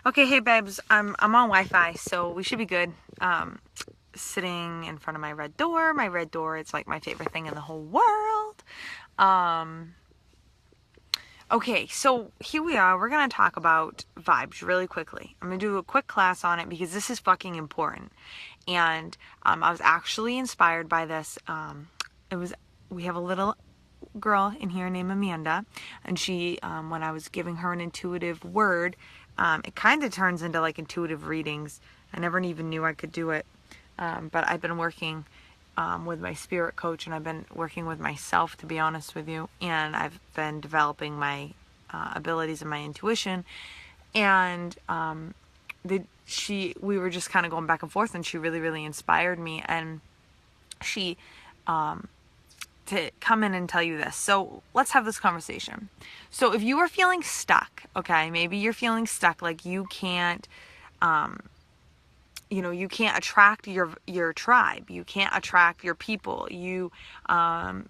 Okay, hey babes, I'm on Wi-Fi, so we should be good. Sitting in front of my red door. My red door, it's like my favorite thing in the whole world. Okay, so here we are. We're gonna talk about vibes really quickly. I'm gonna do a quick class on it because this is fucking important. And I was actually inspired by this. We have a little girl in here named Amanda, and she, when I was giving her an intuitive word, it kind of turns into like intuitive readings. I never even knew I could do it, but I've been working with my spirit coach, and I've been working with myself, to be honest with you, and I've been developing my abilities and my intuition, and we were just kind of going back and forth, and she really inspired me, and she to come in and tell you this. So let's have this conversation. So if you are feeling stuck, okay, maybe you're feeling stuck, like you can't, you can't attract your tribe. You can't attract your people.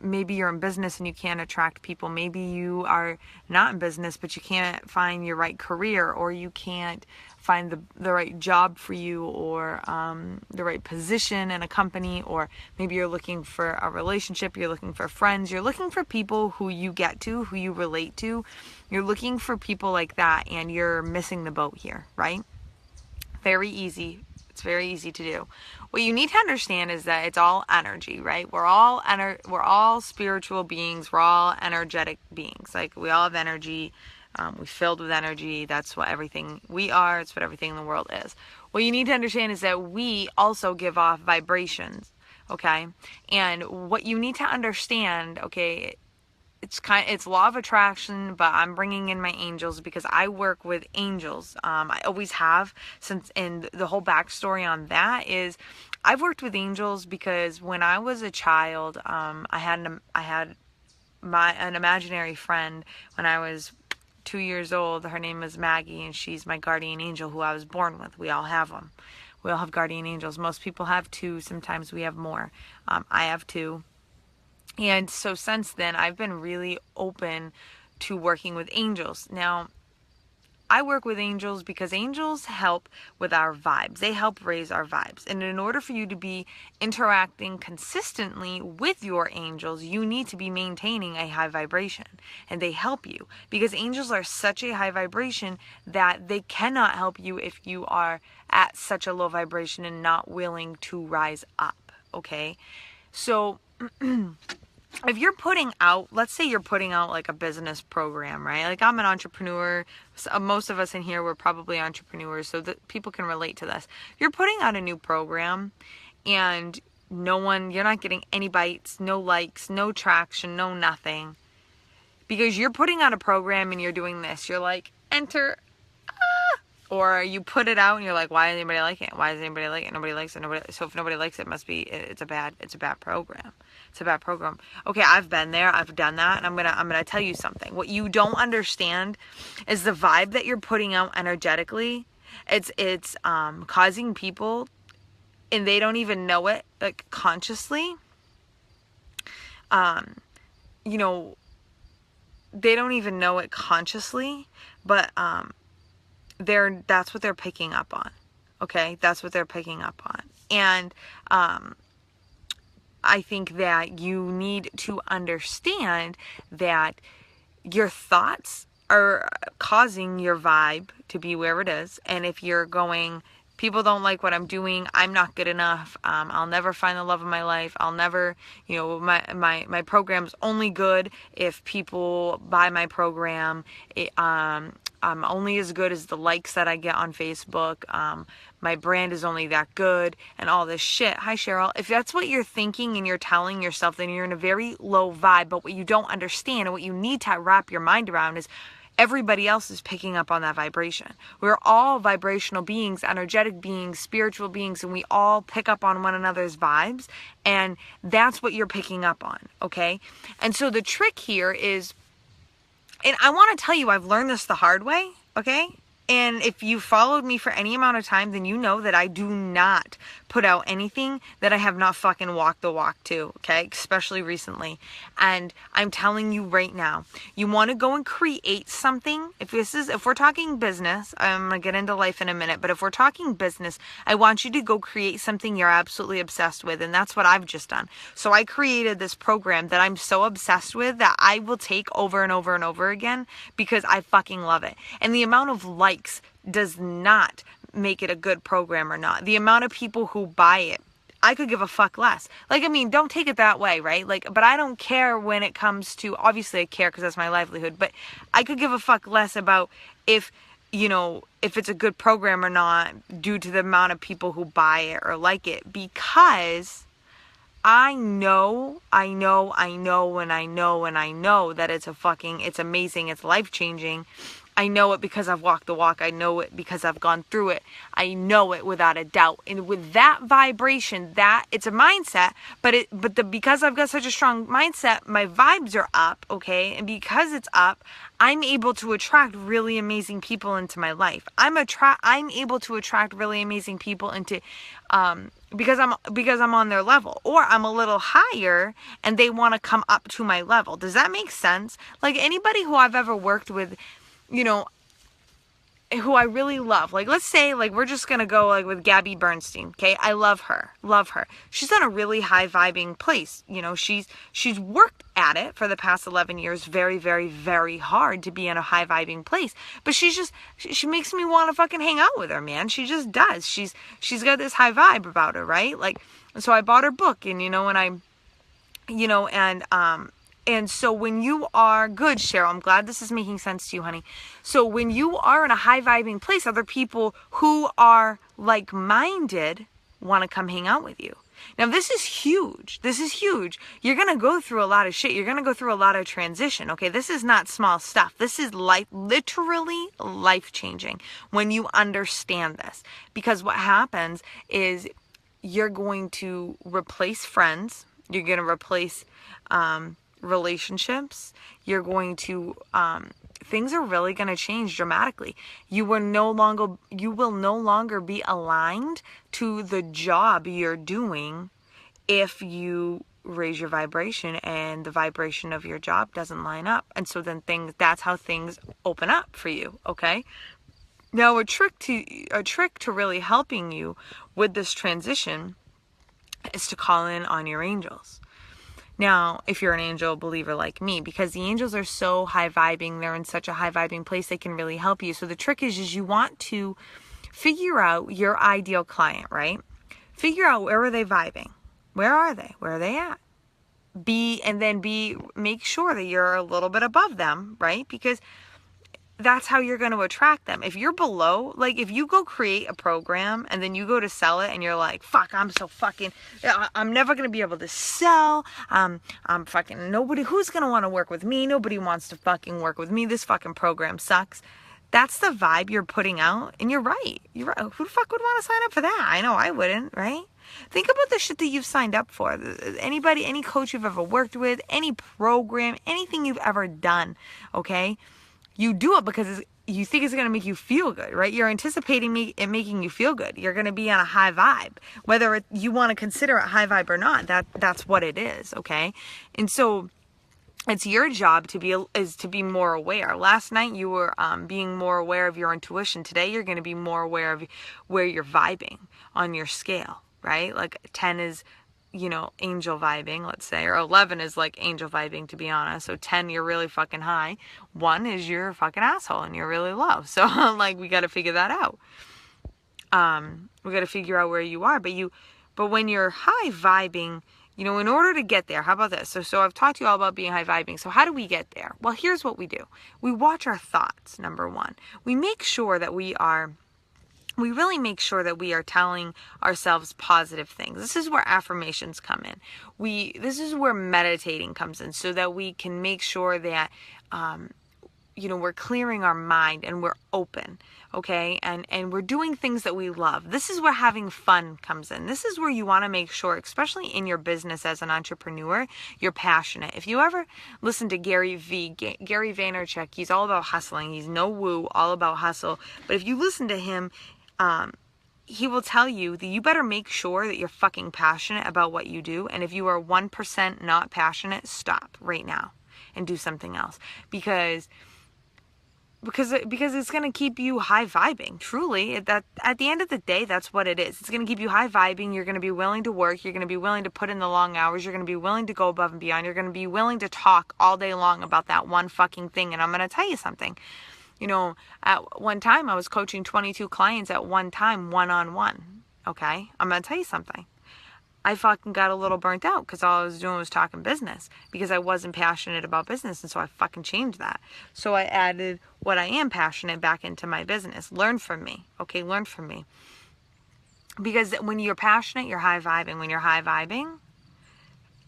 Maybe you're in business and you can't attract people. Maybe you are not in business, but you can't find your right career, or you can't find the right job for you, or the right position in a company, or maybe you're looking for a relationship, you're looking for friends, you're looking for people who you get to, who you relate to. You're looking for people like that, and you're missing the boat here, right? Very easy. It's very easy to do. What you need to understand is that it's all energy, right? We're all spiritual beings. We're all energetic beings. Like, we all have energy. We're filled with energy. That's what everything we are. It's what everything in the world is. What you need to understand is that we also give off vibrations, okay? And what you need to understand, okay, it's law of attraction, but I'm bringing in my angels because I work with angels. I always have since, and the whole backstory on that is I've worked with angels because when I was a child, I had an imaginary friend when I was 2 years old. Her name is Maggie, and she's my guardian angel who I was born with. We all have them. We all have guardian angels. Most people have two. Sometimes we have more. I have two. And so since then, I've been really open to working with angels. Now, I work with angels because angels help with our vibes. They help raise our vibes. And in order for you to be interacting consistently with your angels, you need to be maintaining a high vibration. And they help you because angels are such a high vibration that they cannot help you if you are at such a low vibration and not willing to rise up. Okay? So if you're putting out, let's say you're putting out like a business program, right? Like, I'm an entrepreneur. So most of us in here were probably entrepreneurs, so that people can relate to this. You're putting out a new program and you're not getting any bites, no likes, no traction, no nothing. Because you're putting out a program and you're doing this. You're like, enter. Or you put it out and you're like, why does anybody like it? Why does anybody like it? Nobody likes it. So if nobody likes it, it's a bad program. It's a bad program. Okay, I've been there. I've done that. And I'm gonna tell you something. What you don't understand is the vibe that you're putting out energetically. It's causing people, and they don't even know it, like, consciously. They don't even know it consciously, but that's what they're picking up on. Okay, that's what they're picking up on. And I think that you need to understand that your thoughts are causing your vibe to be where it is. And if you're going, people don't like what I'm doing, I'm not good enough, I'll never find the love of my life, I'll never, my program's only good if people buy my program, I'm only as good as the likes that I get on Facebook, my brand is only that good, and all this shit. Hi, Cheryl. If that's what you're thinking and you're telling yourself, then you're in a very low vibe. But what you don't understand, and what you need to wrap your mind around, is everybody else is picking up on that vibration. We're all vibrational beings, energetic beings, spiritual beings, and we all pick up on one another's vibes, and that's what you're picking up on, okay? And so the trick here is, and I want to tell you, I've learned this the hard way, okay? And if you followed me for any amount of time, then you know that I do not put out anything that I have not fucking walked the walk to, okay? Especially recently. And I'm telling you right now, you want to go and create something. If we're talking business, I'm going to get into life in a minute, but if we're talking business, I want you to go create something you're absolutely obsessed with. And that's what I've just done. So I created this program that I'm so obsessed with that I will take over and over and over again because I fucking love it. And the amount of likes does not make it a good program or not. The amount of people who buy it, I could give a fuck less. Like, I mean, don't take it that way, right? Like, but I don't care when it comes to, obviously I care because that's my livelihood, but I could give a fuck less about if it's a good program or not due to the amount of people who buy it or like it, because I know that it's amazing, it's life-changing. I know it because I've walked the walk. I know it because I've gone through it. I know it without a doubt. And with that vibration, that it's a mindset, because I've got such a strong mindset, my vibes are up, okay? And because it's up, I'm able to attract really amazing people into my life. I'm able to attract really amazing people into because I'm on their level, or I'm a little higher and they want to come up to my level. Does that make sense? Like, anybody who I've ever worked with, who I really love, like, let's say, like, we're just gonna go, like, with Gabby Bernstein, okay? I love her. She's on a really high vibing place. She's worked at it for the past 11 years very, very, very hard to be in a high vibing place. But she makes me want to fucking hang out with her, man. She just does. She's got this high vibe about her, right? Like, so I bought her book, and and so when you are good, Cheryl, I'm glad this is making sense to you, honey. So when you are in a high vibing place, other people who are like-minded want to come hang out with you. Now, this is huge. You're going to go through a lot of shit. You're going to go through a lot of transition, okay? This is not small stuff. This is literally life-changing when you understand this. Because what happens is you're going to replace friends. You're going to replace relationships. You're going to things are really going to change dramatically. You will no longer be aligned to the job you're doing if you raise your vibration and the vibration of your job doesn't line up. And so then that's how things open up for you, okay? Now, a trick to really helping you with this transition is to call in on your angels. Now, if you're an angel believer like me, because the angels are so high vibing, they're in such a high vibing place, they can really help you. So the trick is you want to figure out your ideal client, right? Figure out, where are they vibing? Where are they? Where are they at? Make sure that you're a little bit above them, right? Because that's how you're going to attract them. If you're below, like, if you go create a program and then you go to sell it and you're like, fuck, I'm never going to be able to sell. I'm fucking nobody. Who's going to want to work with me? Nobody wants to fucking work with me. This fucking program sucks. That's the vibe you're putting out. And you're right. Who the fuck would want to sign up for that? I know I wouldn't, right? Think about the shit that you've signed up for. Anybody, any coach you've ever worked with, any program, anything you've ever done, okay? You do it because you think it's going to make you feel good, right? You're anticipating it making you feel good. You're going to be on a high vibe. Whether you want to consider it high vibe or not, that's what it is, okay? And so it's your job to be more aware. Last night you were being more aware of your intuition. Today you're going to be more aware of where you're vibing on your scale, right? Like 10 is angel vibing, let's say, or 11 is like angel vibing, to be honest. So 10, you're really fucking high. 1 is you're a fucking asshole and you're really low. So like, we got to figure that out. We got to figure out where you are. But when you're high vibing, in order to get there, how about this? So I've talked to you all about being high vibing. So how do we get there? Well, here's what we do. We watch our thoughts, number one. We make sure that we really make sure that we are telling ourselves positive things. This is where affirmations come in. This is where meditating comes in, so that we can make sure that we're clearing our mind and we're open, okay? And we're doing things that we love. This is where having fun comes in. This is where you want to make sure, especially in your business as an entrepreneur, you're passionate. If you ever listen to Gary Vaynerchuk, he's all about hustling. He's no woo, all about hustle. But if you listen to him, he will tell you that you better make sure that you're fucking passionate about what you do. And if you are 1% not passionate, stop right now and do something else, because it's going to keep you high vibing. Truly, that at the end of the day, that's what it is. It's going to keep you high vibing. You're going to be willing to work. You're going to be willing to put in the long hours. You're going to be willing to go above and beyond. You're going to be willing to talk all day long about that one fucking thing. And I'm going to tell you something. At one time, I was coaching 22 clients at one time, one-on-one. Okay? I'm going to tell you something. I fucking got a little burnt out because all I was doing was talking business, because I wasn't passionate about business. And so I fucking changed that. So I added what I am passionate back into my business. Learn from me. Okay, learn from me. Because when you're passionate, you're high vibing. When you're high vibing,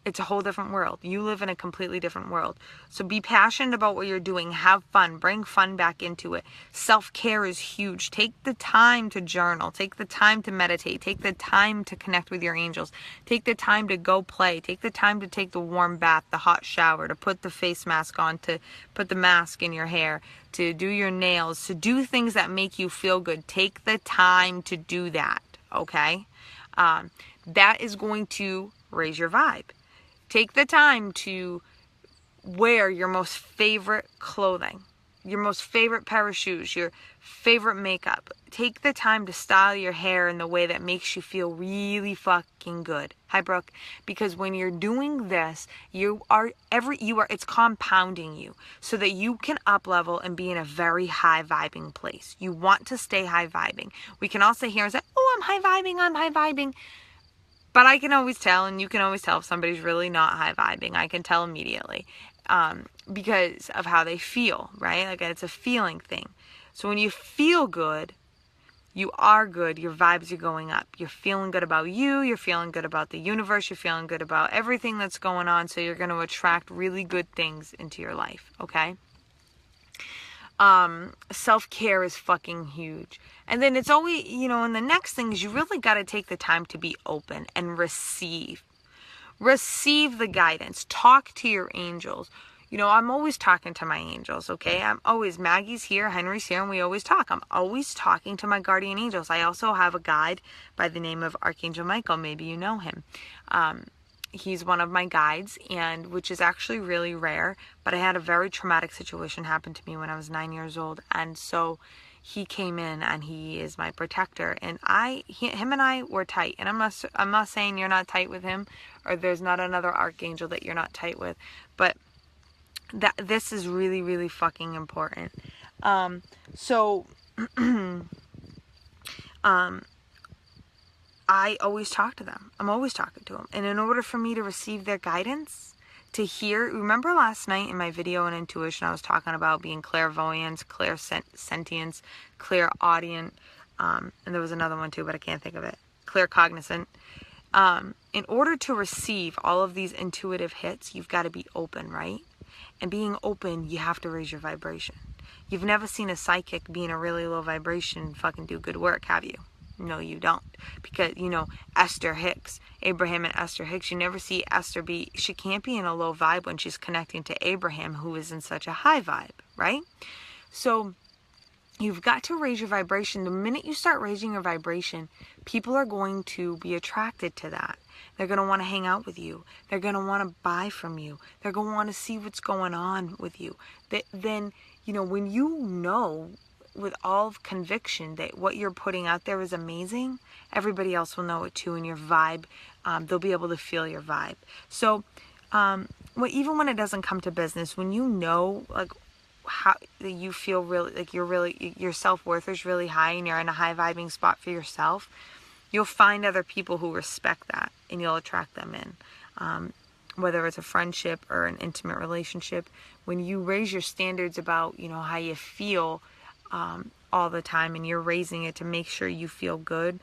it's a whole different world. You live in a completely different world. So be passionate about what you're doing. Have fun. Bring fun back into it. Self-care is huge. Take the time to journal. Take the time to meditate. Take the time to connect with your angels. Take the time to go play. Take the time to take the warm bath, the hot shower, to put the face mask on, to put the mask in your hair, to do your nails, to do things that make you feel good. Take the time to do that, okay? That is going to raise your vibe. Take the time to wear your most favorite clothing, your most favorite pair of shoes, your favorite makeup. Take the time to style your hair in the way that makes you feel really fucking good. Hi, Brooke. Because when you're doing this, it's compounding you so that you can up level and be in a very high vibing place. You want to stay high vibing. We can all sit here and say, oh, I'm high vibing. But I can always tell, and you can always tell if somebody's really not high vibing. I can tell immediately because of how they feel, right? Like, it's a feeling thing. So when you feel good, you are good. Your vibes are going up. You're feeling good about you. You're feeling good about the universe. You're feeling good about everything that's going on. So you're going to attract really good things into your life, okay? Self-care is fucking huge. And then it's always, and the next thing is you really got to take the time to be open and receive the guidance. Talk to your angels. I'm always talking to my angels, okay? Maggie's here, Henry's here, and we always talk. I'm always talking to my guardian angels. I also have a guide by the name of Archangel Michael. Maybe you know him. He's one of my guides, and which is actually really rare, but I had a very traumatic situation happen to me when I was 9 years old, and so he came in and he is my protector, and him and I were tight. And I'm not saying you're not tight with him, or there's not another archangel that you're not tight with, but this is really, really fucking important. I always talk to them. I'm always talking to them. And in order for me to receive their guidance, to hear, remember last night in my video on intuition, I was talking about being clairvoyant, clairsentience, clairaudient, and there was another one too, but I can't think of it. Claircognizant. In order to receive all of these intuitive hits, you've got to be open, right? And being open, you have to raise your vibration. You've never seen a psychic be in a really low vibration fucking do good work, have you? No, you don't. Because, Esther Hicks, Abraham and Esther Hicks, you never see Esther she can't be in a low vibe when she's connecting to Abraham, who is in such a high vibe, right? So you've got to raise your vibration. The minute you start raising your vibration, people are going to be attracted to that. They're going to want to hang out with you. They're going to want to buy from you. They're going to want to see what's going on with you. Then, when you know with all conviction that what you're putting out there is amazing, everybody else will know it too, and your vibe, they'll be able to feel your vibe. So even when it doesn't come to business, when you know like how you feel really like your self-worth is really high and you're in a high vibing spot for yourself, you'll find other people who respect that and you'll attract them in. Whether it's a friendship or an intimate relationship, when you raise your standards about how you feel all the time, and you're raising it to make sure you feel good,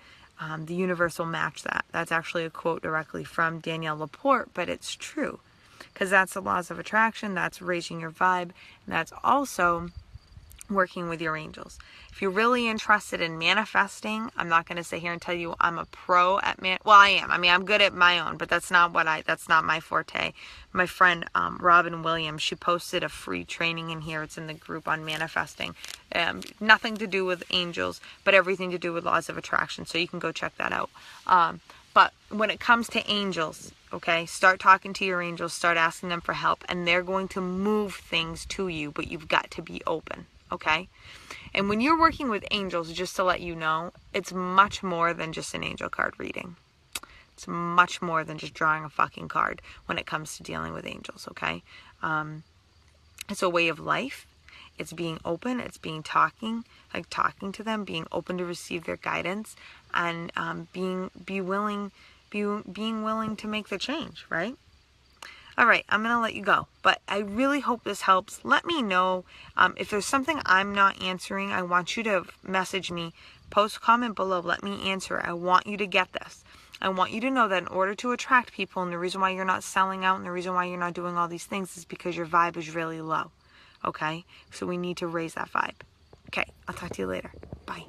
the universe will match that. That's actually a quote directly from Danielle Laporte, but it's true. because that's the laws of attraction. That's raising your vibe, and that's also working with your angels. If you're really interested in manifesting, I'm not going to sit here and tell you I'm a pro at well, I am. I mean, I'm good at my own, but that's not my forte. My friend Robin Williams, she posted a free training in here. It's in the group on manifesting. Nothing to do with angels, but everything to do with laws of attraction. So you can go check that out. But when it comes to angels, okay, start talking to your angels, start asking them for help, and they're going to move things to you, but you've got to be open. Okay? And when you're working with angels, just to let you know, it's much more than just an angel card reading. It's much more than just drawing a fucking card when it comes to dealing with angels, okay? It's a way of life. It's being open. It's being talking to them, being open to receive their guidance, and being willing to make the change, right? All right, I'm going to let you go, but I really hope this helps. Let me know if there's something I'm not answering. I want you to message me, post a comment below, let me answer. I want you to get this. I want you to know that in order to attract people, and the reason why you're not selling out and the reason why you're not doing all these things is because your vibe is really low, okay? So we need to raise that vibe. Okay, I'll talk to you later. Bye.